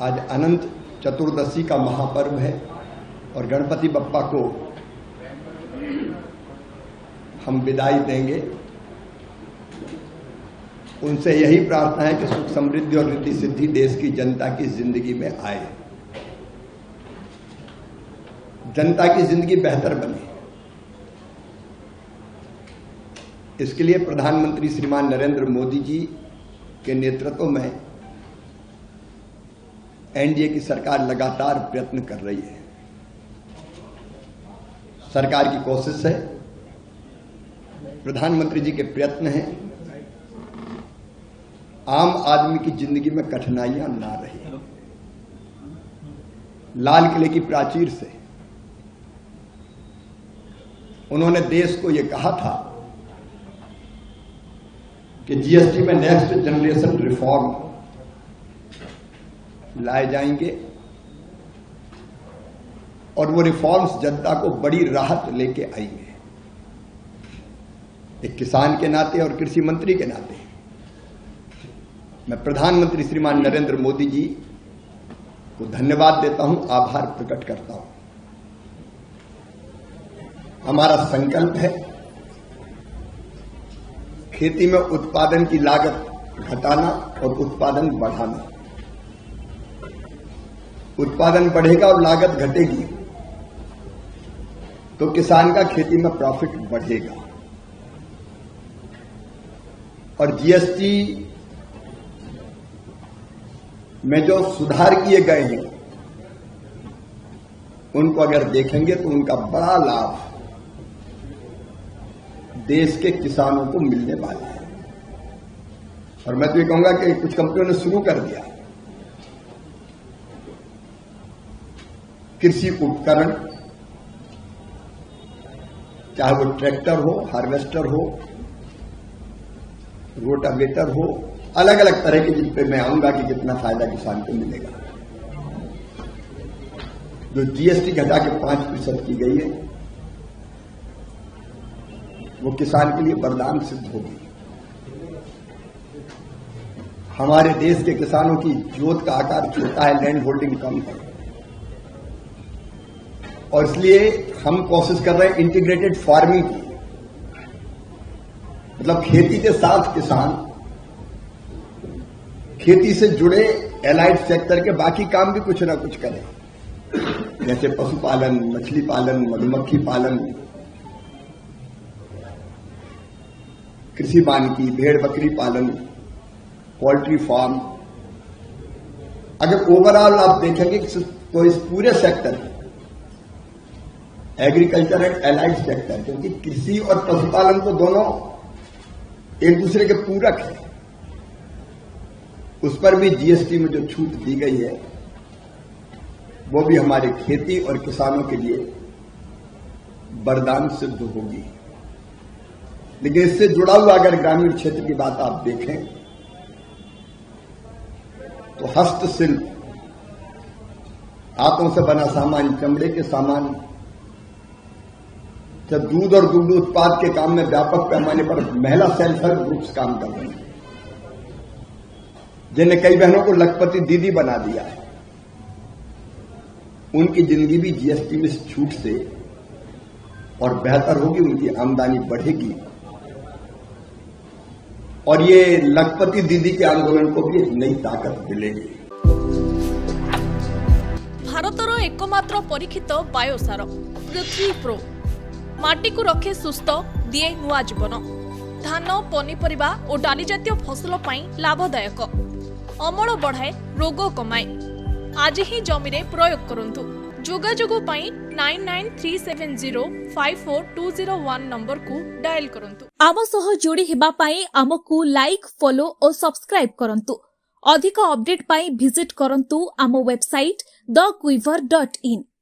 आज अनंत चतुर्दशी का महापर्व है और गणपति बप्पा को हम विदाई देंगे। उनसे यही प्रार्थना है कि सुख समृद्धि और रिद्धि सिद्धि देश की जनता की जिंदगी में आए, जनता की जिंदगी बेहतर बने। इसके लिए प्रधानमंत्री श्रीमान नरेंद्र मोदी जी के नेतृत्व में एनडीए की सरकार लगातार प्रयत्न कर रही है। सरकार की कोशिश है, प्रधानमंत्री जी के प्रयत्न हैं, आम आदमी की जिंदगी में कठिनाइयां ना रही। लाल किले की प्राचीर से उन्होंने देश को यह कहा था कि जीएसटी में नेक्स्ट जनरेशन रिफॉर्म लाए जाएंगे और वो रिफॉर्म्स जनता को बड़ी राहत लेके आएंगे। एक किसान के नाते और कृषि मंत्री के नाते मैं प्रधानमंत्री श्रीमान नरेंद्र मोदी जी को धन्यवाद देता हूं, आभार प्रकट करता हूं। हमारा संकल्प है खेती में उत्पादन की लागत घटाना और उत्पादन बढ़ाना। उत्पादन बढ़ेगा और लागत घटेगी तो किसान का खेती में प्रॉफिट बढ़ेगा। और जीएसटी में जो सुधार किए गए हैं उनको अगर देखेंगे तो उनका बड़ा लाभ देश के किसानों को मिलने वाला है। और मैं तो ये कहूंगा कि कुछ कंपनियों ने शुरू कर दिया कृषि उपकरण, चाहे वो ट्रैक्टर हो, हार्वेस्टर हो, रोटावेटर हो, अलग अलग तरह के, जिन पे मैं आऊंगा कि कितना फायदा किसान को मिलेगा। जो जीएसटी घटा के 5% की गई है वो किसान के लिए वरदान सिद्ध होगी। हमारे देश के किसानों की जोत का आकार छोटा है, लैंड होल्डिंग कम है, और इसलिए हम कोशिश कर रहे हैं इंटीग्रेटेड फार्मिंग की, मतलब खेती के साथ किसान खेती से जुड़े एलाइड सेक्टर के बाकी काम भी कुछ ना कुछ करें, जैसे पशुपालन, मछली पालन, मधुमक्खी पालन, कृषि वानिकी, भेड़ बकरी पालन, पोल्ट्री फार्म। अगर ओवरऑल आप देखेंगे तो इस पूरे sector agriculture and allied sector, क्योंकि कृषि और पशुपालन तो दोनों एक दूसरे के पूरक है, उस पर भी जीएसटी में जो छूट दी गई है वो भी हमारे खेती और किसानों के लिए वरदान सिद्ध होगी। लेकिन इससे जुड़ा हुआ अगर ग्रामीण क्षेत्र की बात आप देखें तो हस्तशिल्प, हाथों से बना सामान, चमड़े के सामान, जब दूध और दुग्ध उत्पाद के काम में व्यापक पैमाने पर महिला सेल्फ हेल्प ग्रुप्स काम कर रहे हैं, जिन्हें कई बहनों को लखपति दीदी बना दिया है। उनकी जिंदगी भी जीएसटी में इस छूट से और बेहतर होगी, उनकी आमदनी बढ़ेगी और ये लखपति दीदी के आंदोलन को भी एक नई ताकत मिलेगी। भारतर एकमात्र परीक्षित बायोसार पृथ्वी प्रो माटी को रखे सुस्थ, दिए नुआ जीवन। धान, पनीपरिबा और डाली जातीय फसल पाई लाभदायक, अमल बढ़ाए, रोग कमाए। आज ही जमी रे प्रयोग करंतु। जोगाजोग पाई 9937054201 नंबर को डायल करंतु। आम सह जोड़ी हेबा पाई आमकु लाइक, फॉलो और सब्सक्राइब करंतु। अधिक अपडेट पाई विजिट करंतु आम वेबसाइट thequiver.in।